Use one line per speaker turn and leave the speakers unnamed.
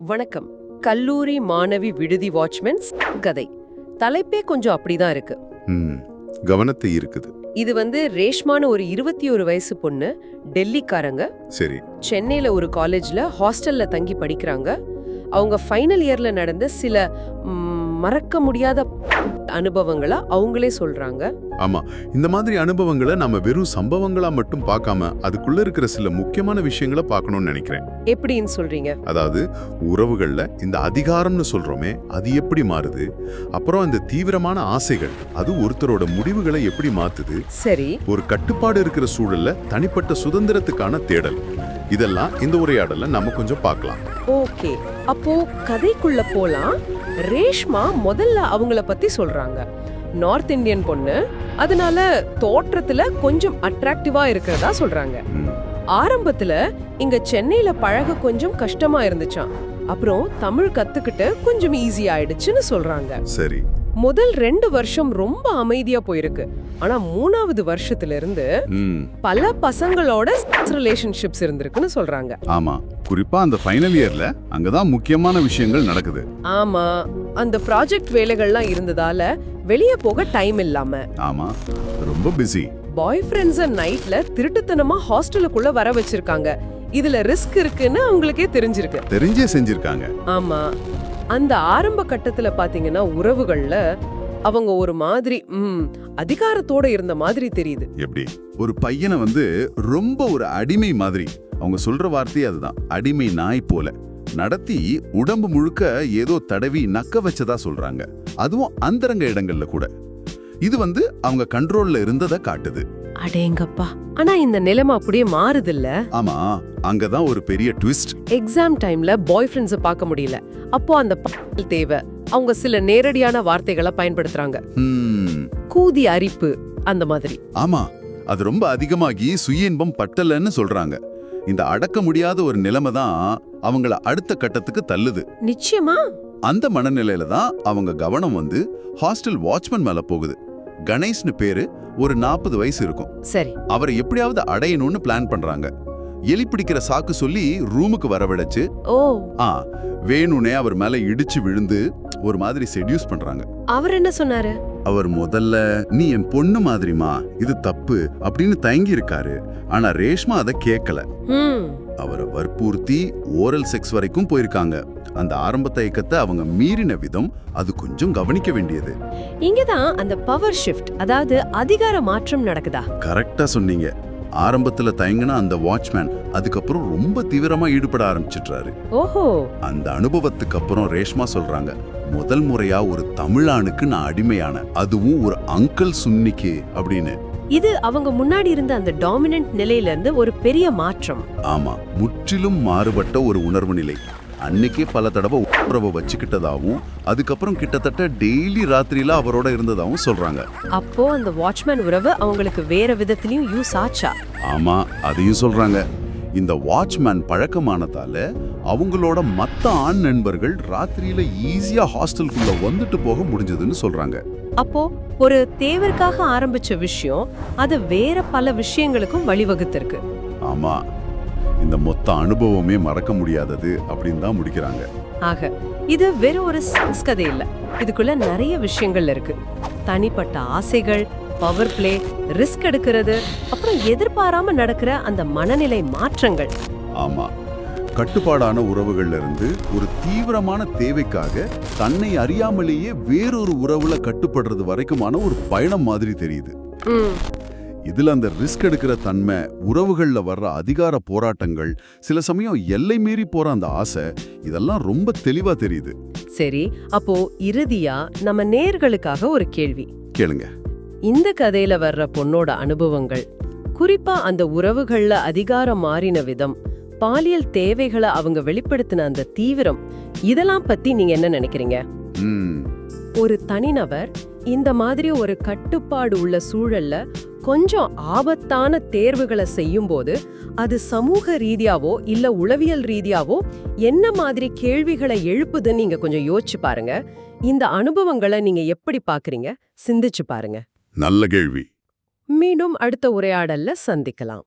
வணக்கம். கல்லூரி மாணவி விடுதி வாட்ச்மேன்ஸ் கதை. தலைப்பே கொஞ்சம் அப்படிதான் இருக்கு.
கவனத்தை இருக்குது.
இது ரேஷ்மான ஒரு 21 வயசு பொண்ணு, டெல்லிக்காரங்க.
சரி.
சென்னையில ஒரு காலேஜ்ல ஹாஸ்டல்ல தங்கி படிக்கிறாங்க. அவங்க ஃபைனல் இயர்ல நடந்த சில மறக்க முடியாத அனுபவங்களா அவங்களே சொல்றாங்க.
ஆமா, இந்த மாதிரி அனுபவங்களை நம்ம வெறும் சம்பவங்களா மட்டும் பார்க்காம அதுக்குள்ள இருக்கிற சில முக்கியமான விஷயங்களை பார்க்கணும்னு நினைக்கிறேன்.
எப்படின்னு சொல்றீங்க?
அதாவது உறவுகள்ல இந்த அதிகாரம்னு சொல்றோமே, அது எப்படி மாறுது, அப்புறம் இந்த தீவிரமான ஆசைகள் அது ஒருத்தரோட முடிவுகளை எப்படி மாத்துது,
சரி,
ஒரு கட்டுப்பாடு இருக்கிற சூழல்ல தனிப்பட்ட சுதந்திரத்துக்கான தேடல், இதெல்லாம் இந்த உரையாடல நம்ம கொஞ்சம் பார்க்கலாம்.
ஓகே, அப்போ கதைக்குள்ள போலாம். ரேஷ்மா முதல்ல அவங்கள பத்தி சொல்றாங்க. நார்த் இந்தியன் பொண்ணு, அதனால தோற்றத்துல கொஞ்சம் அட்ராக்டிவா இருக்கிறதா சொல்றாங்க. ஆரம்பத்துல இங்க சென்னையில பழக கொஞ்சம் கஷ்டமா இருந்துச்சாம். அப்புறம் தமிழ் கத்துக்கிட்டு கொஞ்சம் ஈஸி ஆயிடுச்சுன்னு சொல்றாங்க.
சரி.
முதல் 2 வருஷம் ரொம்ப அமைதியா போயிருக்கு. ஆனா 3வது வருஷத்துல இருந்து பல பசங்களோட ரிலேஷன்ஷிப்ஸ் இருந்திருக்குன்னு சொல்றாங்க.
ஆமா, குறிப்பா அந்த ஃபைனல் இயர்ல அங்கதான் முக்கியமான விஷயங்கள் நடக்குது.
ஆமா, அந்த ப்ராஜெக்ட் வேலைகள்லாம் இருந்ததால வெளிய போக டைம் இல்லாம.
ஆமா, ரொம்ப பிஸி.
பாய் ஃப்ரெண்ட்ஸ நைட்ல திருட்டுத்தனமா ஹாஸ்டலுக்குள்ள வர வச்சிருக்காங்க. இதுல ரிஸ்க் இருக்குன்னு அவங்களுக்கே தெரிஞ்சே செஞ்சிருக்காங்க. ஆமா, அந்த ஆரம்ப கட்டத்துல பாத்தீங்கன்னா உறவுகள்ல அவங்க ஒரு மாதிரி அதிகாரத்தோட இருந்த மாதிரி தெரியுது.
எப்படி? ஒரு பையனை ரொம்ப ஒரு அடிமை மாதிரி, அவங்க சொல்ற வார்த்தை அதுதான், அடிமை நாய் போல நடத்தி உடம்பு முழுக்க ஏதோ தடவி நக்க வச்சதா சொல்றாங்க. அதுவும் அந்தரங்க இடங்கள்ல கூட. இது அவங்க கண்ட்ரோல்ல இருந்ததை காட்டுது.
அடேங்கப்பா, ஆனா இந்த நிலைமை அப்படியே மாறுது இல்ல?
ஆமா, அங்கதான் ஒரு பெரிய ட்விஸ்ட்.
எக்ஸாம் டைம்ல பாய் ஃப்ரெண்ட்ஸ பார்க்க முடியல. அப்போ அந்த தேவை, அவங்க சில நேரடியான வார்த்தைகளை பயன்படுத்துறாங்க. கூதி அரிப்பு அந்த மாதிரி.
ஆமா, அது ரொம்ப அதிகமாகி சுய இன்பம் பட்டலன்னு சொல்றாங்க. இந்த அடக்க முடியாத ஒரு நிலைமை தான் அவங்கள அடுத்த கட்டத்துக்கு தள்ளுது.
நிச்சயமா.
அந்த மனநிலையில தான் அவங்க கவனம் ஹாஸ்டல் வாட்ச்மேன் மேல போகுது. கணேஷ்னு பேரு, ஒரு 40 வயசு இருக்கும்.
சரி.
அவரை எப்படியாவது அடையணும்னு பிளான் பண்றாங்க. எலி பிடிக்கிற சாக்கு சொல்லி ரூமுக்கு வரவழைச்சு வேணுனே அவர் மேல இடிச்சு விழுந்து ஒரு மாதிரி செடியூஸ் பண்றாங்க.
அவர் என்ன சொன்னாரு?
அவர் முதல்ல நீ என் பொண்ணு மாதிரிமா, இது தப்பு அப்படின்னு தயங்கி இருக்காரு. ஆனா ரேஷ்மா அதை கேட்கல. அவரை வற்புறுத்தி ஓரல் செக்ஸ் வரைக்கும் போயிருக்காங்க. அந்த ஆரம்ப தயக்கத்தை அவங்க மீறின விதம் அது கொஞ்சம் கவனிக்க வேண்டியது.
இங்கதான் அந்த பவர் ஷிஃப்ட், அதாவது அதிகார மாற்றம் நடக்குதா?
கரெக்டா சொன்னீங்க. ஆரம்பத்துல தயங்கின அந்த வாட்ச்மேன் அதுக்கப்புறம் ரொம்ப தீவிரமா ஈடுபட ஆரம்பிச்சிட்டாரு.
ஓஹோ.
அந்த அனுபவத்துக்கு அப்புறம் ரேஷ்மா சொல்றாங்க, முதல் முறையா ஒரு தமிழானுக்கு நான் அடிமையான, அதுவும் ஒரு அங்கிள் சுன்னிக்கு அப்படின்னு.
இது அவங்க முன்னாடி இருந்த அந்த டாமினன்ட் நிலையில இருந்து ஒரு பெரிய மாற்றம்.
ஆமா, முற்றிலும் மாறுபட்ட ஒரு உணர்வு நிலை. அன்னைக்கே பல தடவை உறவை வச்சுக்கிட்டதாவும், அதுக்கப்புறம் கிட்டத்தட்ட டெய்லி ராத்திரியில அவரோட இருந்ததாவும் சொல்றாங்க.
அப்போ அந்த வாட்ச்மேன் உறவு அவங்களுக்கு வேற விதத்திலயும் யூஸ் ஆச்சா?
ஆமா, அதையும் சொல்றாங்க. இந்த வாட்ச்மேன் பழக்கமானதால அவங்களோட மத்த ஆண் நண்பர்கள் ராத்திரியில ஈஸியா ஹாஸ்டலுக்குள்ள வந்துட்டு போக முடிஞ்சதுன்னு சொல்றாங்க.
அப்போ ஒரு தேவருக்காக ஆரம்பிச்ச விஷயம் அது வேற பல விஷயங்களுக்கும் வழிவகுத்திருக்கு.
ஆமா, இந்த மொத்த அனுபவமே மறக்க முடியாதது அப்படின்னு தான் முடிக்கிறாங்க.
ஆக இது வெறும் ஒரு செக்ஸ் கதை இல்ல. இதுக்குள்ள நிறைய விஷயங்கள் இருக்கு. தனிப்பட்ட ஆசைகள், பவர் பிளே, ரிஸ்க் எடுக்கிறது, அப்புறம் எதிர்பாராம நடக்கிற அந்த மனநிலை மாற்றங்கள்.
ஆமா, கட்டுப்பாடான உறவுகள்ல இருந்து ஒரு தீவிரமான தேவைக்காக தன்னை அறியாமலேயே வேறொரு உறவுல கட்டுப்படுறது வரைக்குமான ஒரு பயணம் மாதிரி தெரியுது. இதுல அந்த ரிஸ்க் எடுக்கிற தன்மை, உறவுகள்ல வர்ற அதிகார போராட்டங்கள், சில சமயம் எல்லை மீறி போற அந்த ஆசை, இதெல்லாம் ரொம்ப தெளிவா தெரியுது.
சரி, அப்போ இறுதியா நம்ம நேயர்களுக்காக ஒரு கேள்வி
கேளுங்க.
இந்த கதையில வர்ற பொண்ணோட அனுபவங்கள், குறிப்பா அந்த உறவுகள்ல அதிகாரம் மாறின விதம், பாலியல் தேவைகளை அவங்க வெளிப்படுத்தின அந்த தீவிரம், இதெல்லாம் பத்தி நீங்க என்ன நினைக்கிறீங்க? ஒரு தனிநபர் இந்த மாதிரி ஒரு கட்டுப்பாடு உள்ள சூழல்ல கொஞ்சம் ஆபத்தான தேர்வுகளை செய்யும் போது அது சமூக ரீதியாவோ இல்ல உளவியல் ரீதியாவோ என்ன மாதிரி கேள்விகளை எழுப்புதுன்னு நீங்க கொஞ்சம் யோசிச்சு பாருங்க. இந்த அனுபவங்களை நீங்க எப்படி பாக்குறீங்க? சிந்திச்சு பாருங்க.
நல்ல கேள்வி.
மீண்டும் அடுத்த உரையாடல்ல சந்திக்கலாம்.